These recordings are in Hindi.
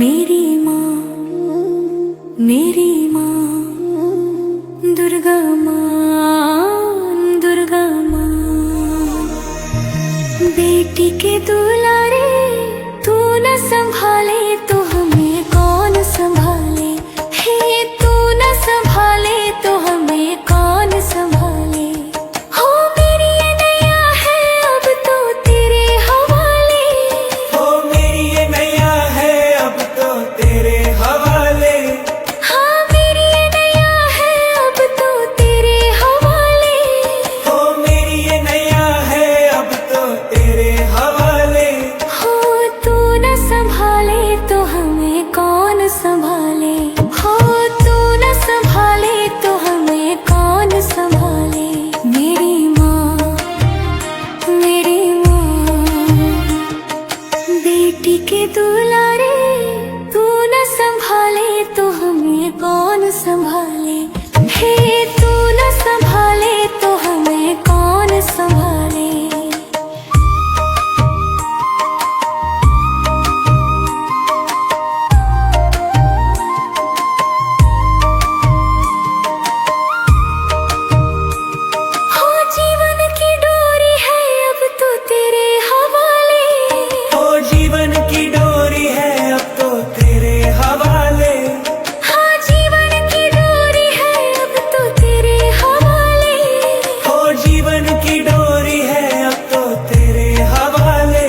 मेरी माँ, मेरी माँ, दुर्गा माँ, दुर्गा माँ। बेटी के दुलारे तू न संभाले तो हमें कौन संभाले। हे तू न संभाले तो हमें कौन संभाले। हो मेरी ये नैया है अब तो तेरे हवाले। हो मेरी ये नैया है अब तो तेरे हवाले। हाँ मेरी ये नैया है अब तो तेरे हवाले। हो मेरी ये नैया है अब तो तेरे हवाले। हो तू न संभाले तो हमें कौन संभाले। हो तू न संभाले तो हमें कौन संभाले। मेरी माँ, मेरी माँ, बेटी के दुलारे तू न संभाले तो हमें कौन संभाले। हे तू न संभाले तो हमें कौन संभाले। हो जीवन की डोरी है अब तो तेरे हवाले। हो जीवन की डोरी है अब तो तेरे हवाले। हाँ जीवन की डोरी है अब तो तेरे हवाले। हो जीवन की डोरी है अब तो तेरे हवाले।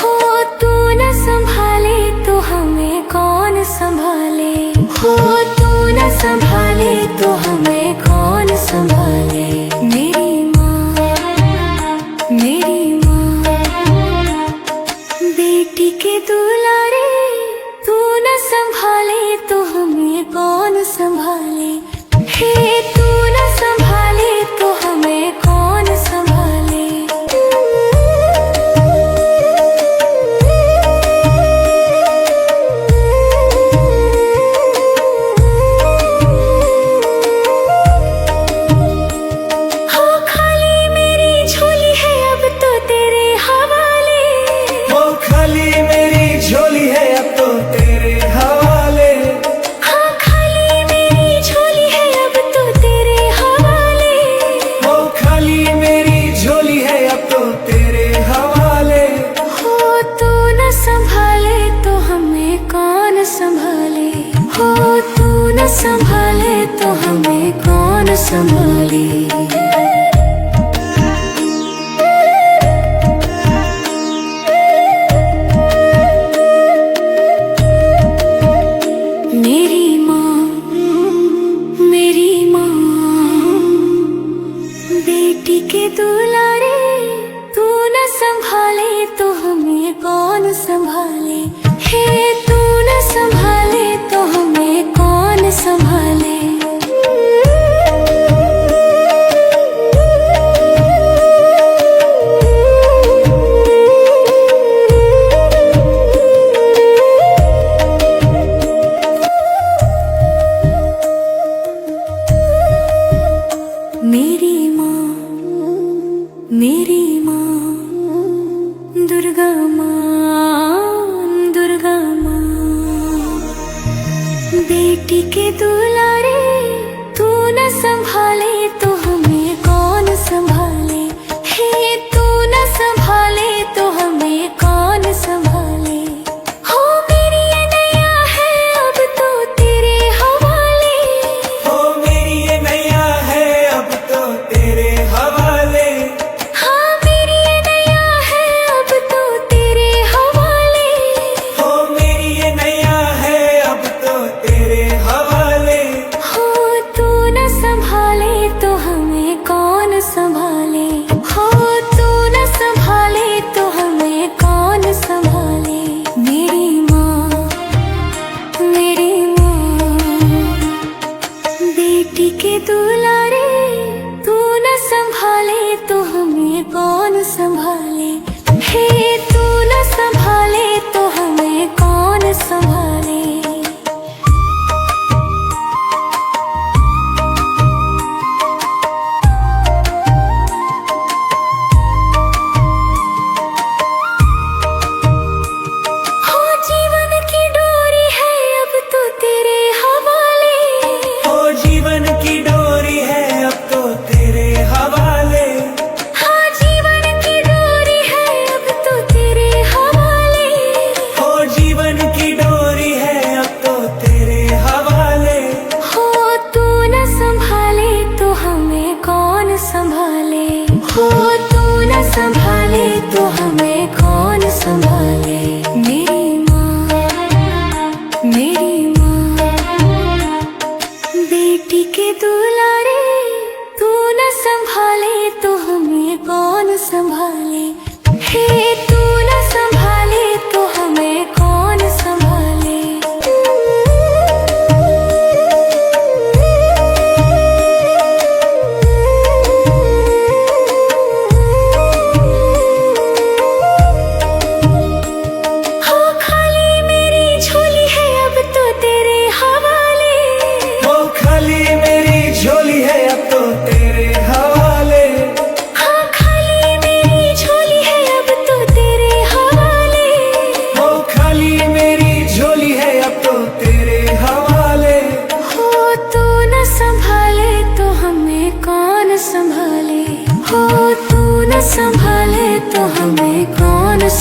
हो तू न संभाले तो हमें कौन संभाले। हो तू न संभाले तो हमें कौन संभाले। मेरी माँ, मेरी माँ, बेटी के दुलारे तू न संभाले तो हमें कौन संभाले। हे तू न संभाले तो हमें कौन संभाले। हो खाली मेरी झोली है अब तो तेरे हवाले। हो खाली मेरी झोली है अब तो तेरे हवाले। हाँ खाली मेरी झोली है अब तो तेरे हवाले। हो खाली मेरी झोली है अब तो तेरे हवाले। हो तू न संभाले तो हमें कौन संभाले। हो तू न संभाले तो हमें कौन संभाले। मेरी माँ, मेरी माँ, बेटी के दुलारे तू न संभाले तो हमें कौन संभाले। हे तू न संभाले तो हमें कौन संभाले। मेरी माँ, मेरी माँ, दुर्गा माँ, दुर्गा माँ। बेटी के दुलारे तू न संभाले तो हमें कौन संभाले। हे तू न संभाले तो हमें कौन संभाले। हो मेरी ये नैया है अब तो तेरे हवाले। हो मेरी ये नैया है अब तो तेरे हवाले। हाँ मेरी ये नैया है अब तो तेरे हवाले। हो मेरी ये नैया है अब तो तेरे हवाले। हो तू न संभाले तो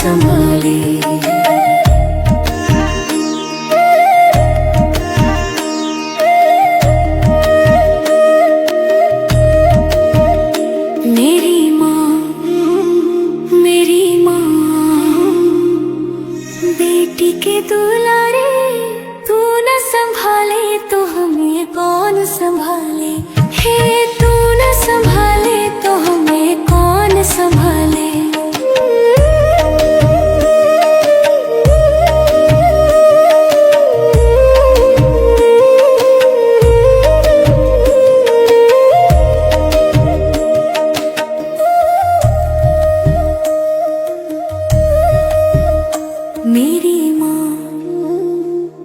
संभाले। मेरी माँ बेटी के दुलारे, तू न संभाले तो हमें कौन संभाले। हे तू न संभाले तो हमें कौन संभाले।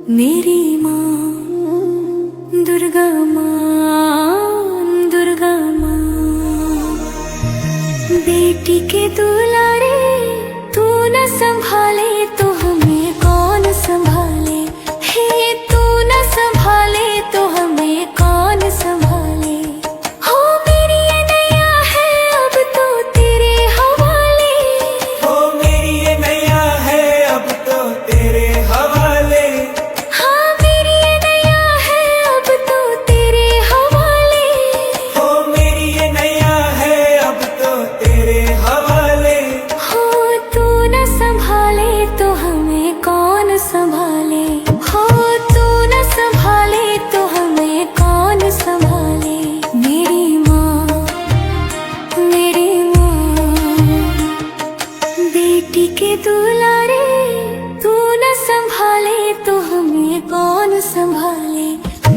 मेरी माँ दुर्गा माँ बेटी के दुलारे, तू न संभाले तो हमें कौन संभाले। हे तू न संभाले तो हमें कौन संभाले। हो मेरी ये नैया है अब तो तेरे हवाले। हो मेरी ये नैया है अब तो तेरे हवाले। बेटी के दुलारे, तू न संभाले तो हमें कौन संभाले।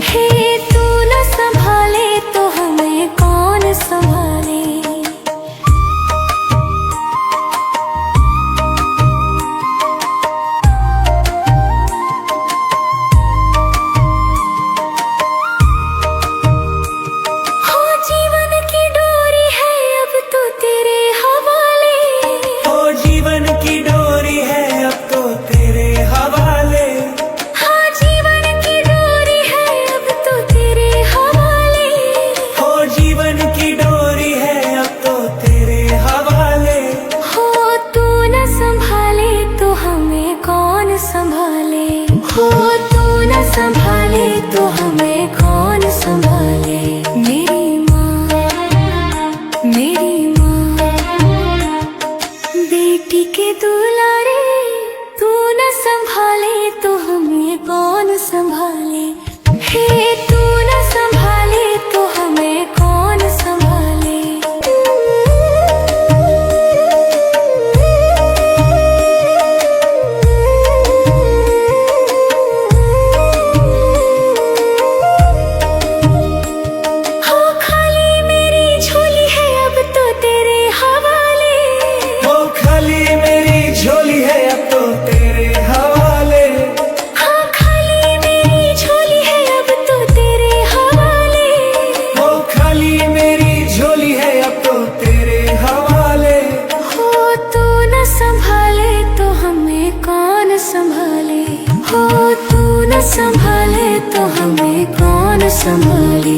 हे तू न संभाले तो हमें कौन संभाले। हो जीवन की डोरी है अब तो तेरे हवाले। हो जीवन की डोरी है अब तो तेरे हवाले। हाँ जीवन की डोरी है अब तो तेरे हवाले। हो जीवन की डोरी है अब तो तेरे हवाले। हो तू न संभाले तो हमें कौन संभाले। हो तू न संभाले तो हमें कौन संभाले। मेरी माँ बेटी के दुलारे, तू न संभाले तो हमें कौन संभाले। हे तू न संभाले तो हमें कौन संभाले। हो खाली मेरी झोली है अब तो तेरे हवाले। हो खाली मेरी झोली है अब तो तेरे हवाले। हाँ खाली मेरी झोली है अब तो तेरे हवाले। हो खाली मेरी झोली है अब तो तेरे हवाले। हो तू न संभाले तो हमें कौन संभाले। हो तू न संभाले तो हमें कौन संभाले।